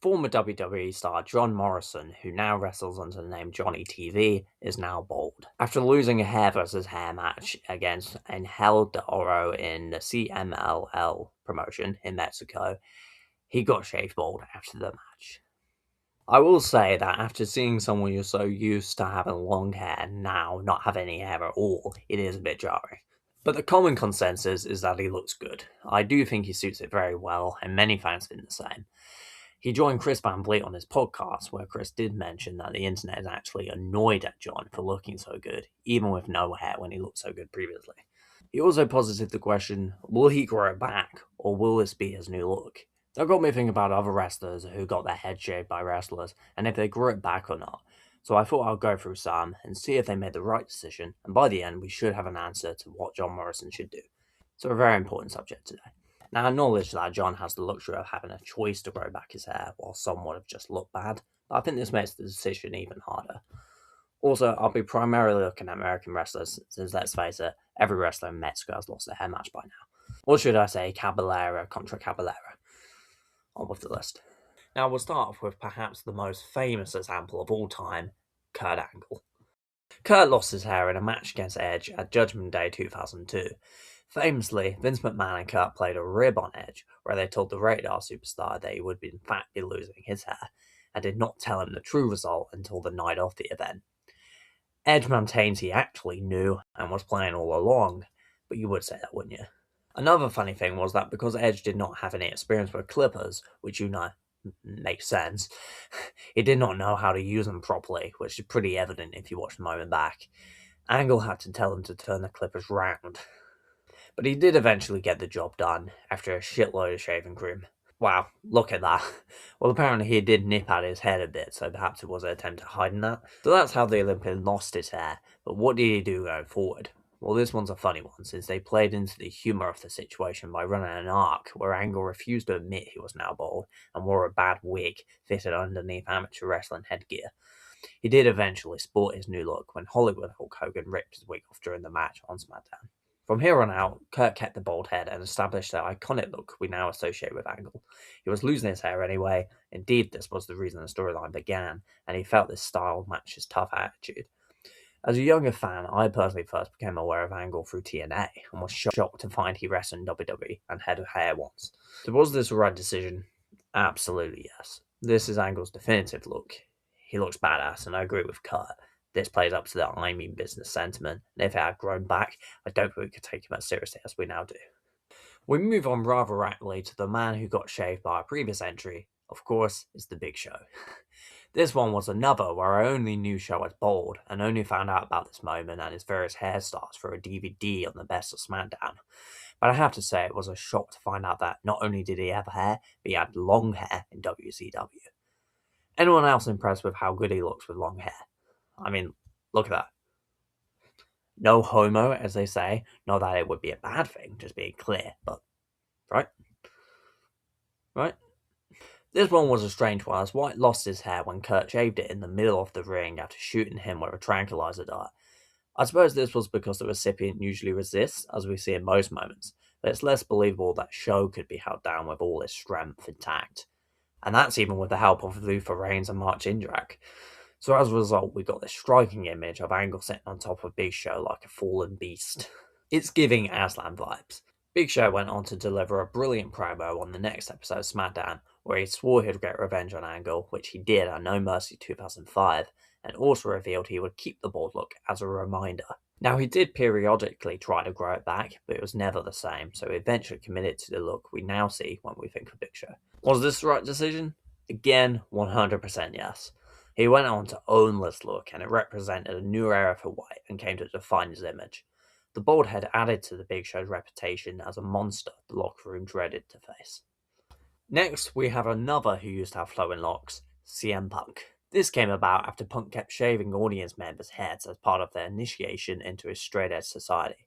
Former WWE star John Morrison, who now wrestles under the name Johnny TV, is now bald. After losing a hair versus hair match against Angel de Oro in the CMLL promotion in Mexico, he got shaved bald after the match. I will say that after seeing someone you're so used to having long hair now not have any hair at all, it is a bit jarring. But the common consensus is that he looks good. I do think he suits it very well, and many fans think the same. He joined Chris Van Vliet on his podcast, where Chris did mention that the internet is actually annoyed at John for looking so good, even with no hair when he looked so good previously. He also posited the question, will he grow it back, or will this be his new look? That got me thinking about other wrestlers who got their head shaved by wrestlers, and if they grew it back or not. So I thought I'd go through some and see if they made the right decision, and by the end we should have an answer to what John Morrison should do. So a very important subject today. Now I acknowledge that John has the luxury of having a choice to grow back his hair, while some would have just looked bad, but I think this makes the decision even harder. Also, I'll be primarily looking at American wrestlers, since let's face it, every wrestler in Mexico has lost their hair match by now. Or should I say Caballera contra Caballera? On with the list. Now we'll start off with perhaps the most famous example of all time, Kurt Angle. Kurt lost his hair in a match against Edge at Judgment Day 2002. Famously, Vince McMahon and Kurt played a rib on Edge, where they told the Radar superstar that he would in fact be losing his hair, and did not tell him the true result until the night of the event. Edge maintains he actually knew and was playing all along, but you would say that, wouldn't you? Another funny thing was that because Edge did not have any experience with clippers, which makes sense, he did not know how to use them properly, which is pretty evident if you watch the moment back. Angle had to tell him to turn the clippers round. But he did eventually get the job done, after a shitload of shaving cream. Wow, look at that. Well, apparently he did nip at his head a bit, so perhaps it was an attempt at hiding that. So that's how the Olympian lost his hair, but what did he do going forward? Well, this one's a funny one, since they played into the humour of the situation by running an arc where Angle refused to admit he was now bald, and wore a bad wig fitted underneath amateur wrestling headgear. He did eventually sport his new look when Hollywood Hulk Hogan ripped his wig off during the match on SmackDown. From here on out, Kurt kept the bald head and established the iconic look we now associate with Angle. He was losing his hair anyway. Indeed, this was the reason the storyline began, and he felt this style matched his tough attitude. As a younger fan, I personally first became aware of Angle through TNA, and was shocked to find he wrestled in WWE and had hair once. So was this the right decision? Absolutely yes. This is Angle's definitive look. He looks badass, and I agree with Kurt. This plays up to the I mean business sentiment, and if it had grown back, I don't think we could take him as seriously as we now do. We move on rather rapidly to the man who got shaved by our previous entry, of course, is the Big Show. This one was another where I only knew Show was bald, and only found out about this moment and his various hairstyles through a DVD on the Best of SmackDown. But I have to say, it was a shock to find out that not only did he have hair, but he had long hair in WCW. Anyone else impressed with how good he looks with long hair? I mean, look at that. No homo, as they say. Not that it would be a bad thing, just being clear, but... Right? Right? This one was a strange one, as White lost his hair when Kurt shaved it in the middle of the ring after shooting him with a tranquilizer dart. I suppose this was because the recipient usually resists, as we see in most moments, but it's less believable that Show could be held down with all his strength intact. And that's even with the help of Luther Reigns and Mark Jindrak. So as a result, we got this striking image of Angle sitting on top of Big Show like a fallen beast. It's giving Aslan vibes. Big Show went on to deliver a brilliant promo on the next episode of SmackDown, where he swore he'd get revenge on Angle, which he did at No Mercy 2005, and also revealed he would keep the bald look as a reminder. Now, he did periodically try to grow it back, but it was never the same, so he eventually committed to the look we now see when we think of Big Show. Was this the right decision? Again, 100% yes. He went on to own this look, and it represented a new era for White and came to define his image. The bald head added to the Big Show's reputation as a monster the locker room dreaded to face. Next, we have another who used to have flowing locks, CM Punk. This came about after Punk kept shaving audience members' heads as part of their initiation into his straight-edge society.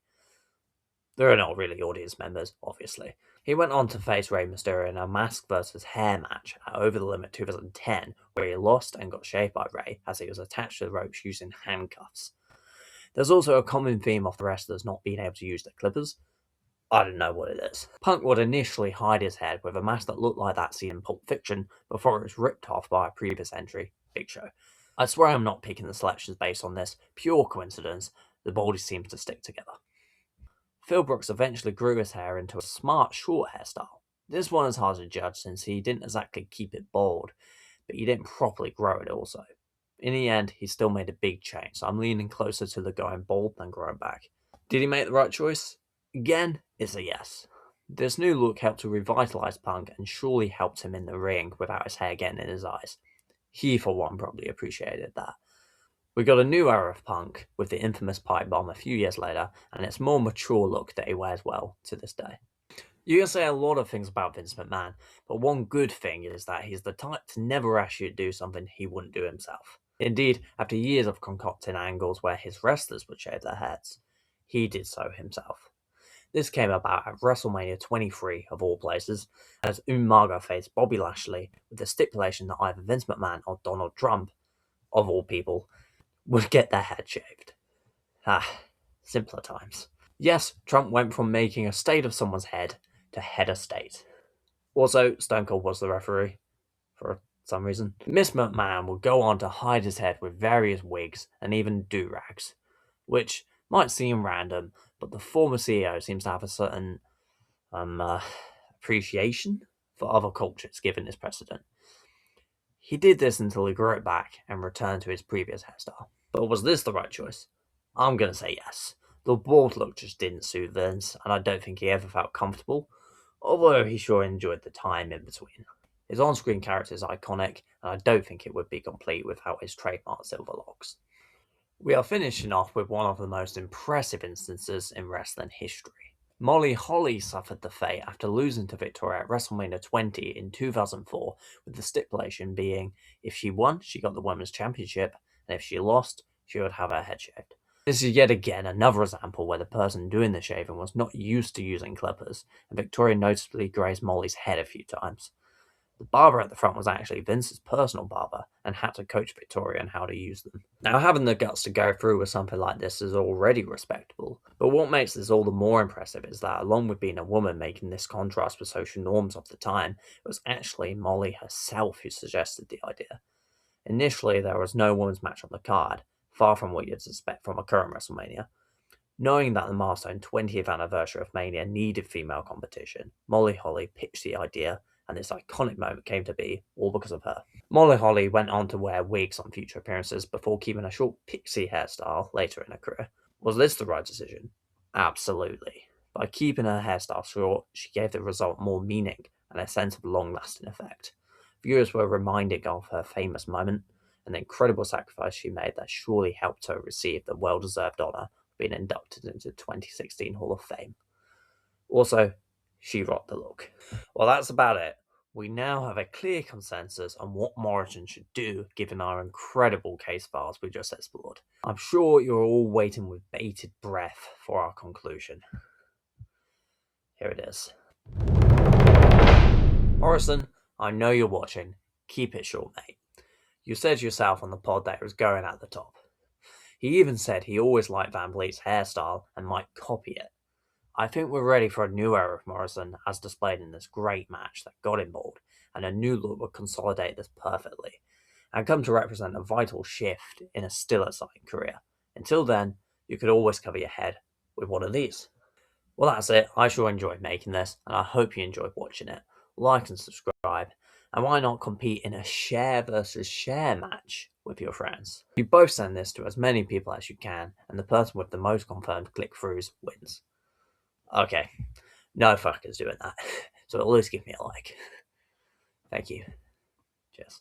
There are not really audience members, obviously. He went on to face Rey Mysterio in a mask versus hair match at Over the Limit 2010, where he lost and got shaved by Rey as he was attached to the ropes using handcuffs. There's also a common theme of the wrestlers not being able to use their clippers. I don't know what it is. Punk would initially hide his head with a mask that looked like that scene in Pulp Fiction before it was ripped off by a previous entry, Big Show. I swear I'm not picking the selections based on this, pure coincidence, the bodies seem to stick together. Phil Brooks eventually grew his hair into a smart short hairstyle. This one is hard to judge since he didn't exactly keep it bald, but he didn't properly grow it also. In the end, he still made a big change, so I'm leaning closer to the going bald than growing back. Did he make the right choice? Again, it's a yes. This new look helped to revitalise Punk and surely helped him in the ring without his hair getting in his eyes. He, for one, probably appreciated that. We got a new era of Punk with the infamous pipe bomb a few years later, and its more mature look that he wears well to this day. You can say a lot of things about Vince McMahon, but one good thing is that he's the type to never ask you to do something he wouldn't do himself. Indeed, after years of concocting angles where his wrestlers would shave their heads, he did so himself. This came about at WrestleMania 23, of all places, as Umaga faced Bobby Lashley with the stipulation that either Vince McMahon or Donald Trump, of all people, would get their head shaved. Simpler times. Yes, Trump went from making a state of someone's head to head of state. Also, Stone Cold was the referee, for some reason. Miss McMahon would go on to hide his head with various wigs and even do-rags, which might seem random, but the former CEO seems to have a certain appreciation for other cultures given this precedent. He did this until he grew it back and returned to his previous hairstyle. But was this the right choice? I'm going to say yes. The bald look just didn't suit Vince, and I don't think he ever felt comfortable, although he sure enjoyed the time in between. His on-screen character is iconic, and I don't think it would be complete without his trademark silver locks. We are finishing off with one of the most impressive instances in wrestling history. Molly Holly suffered the fate after losing to Victoria at WrestleMania 20 in 2004, with the stipulation being if she won, she got the Women's Championship, and if she lost, she would have her head shaved. This is yet again another example where the person doing the shaving was not used to using clippers, and Victoria noticeably grazed Molly's head a few times. The barber at the front was actually Vince's personal barber and had to coach Victoria on how to use them. Now, having the guts to go through with something like this is already respectable, but what makes this all the more impressive is that along with being a woman making this contrast with social norms of the time, it was actually Molly herself who suggested the idea. Initially, there was no women's match on the card, far from what you'd suspect from a current WrestleMania. Knowing that the milestone 20th anniversary of Mania needed female competition, Molly Holly pitched the idea, and this iconic moment came to be all because of her. Molly Holly went on to wear wigs on future appearances before keeping a short pixie hairstyle later in her career. Was this the right decision? Absolutely. By keeping her hairstyle short, she gave the result more meaning and a sense of long-lasting effect. Viewers were reminded of her famous moment and the incredible sacrifice she made that surely helped her receive the well-deserved honour of being inducted into the 2016 Hall of Fame. Also, she rocked the look. Well, that's about it. We now have a clear consensus on what Morrison should do given our incredible case files we just explored. I'm sure you're all waiting with bated breath for our conclusion. Here it is. Morrison, I know you're watching. Keep it short, mate. You said yourself on the pod that it was going at the top. He even said he always liked Van Vliet's hairstyle and might copy it. I think we're ready for a new era of Morrison, as displayed in this great match that got him bald, and a new look will consolidate this perfectly, and come to represent a vital shift in a still exciting career. Until then, you could always cover your head with one of these. Well, that's it. I sure enjoyed making this, and I hope you enjoyed watching it. Like and subscribe, and why not compete in a share versus share match with your friends? You both send this to as many people as you can, and the person with the most confirmed click-throughs wins. Okay, no fuckers doing that. So at least give me a like. Thank you. Cheers.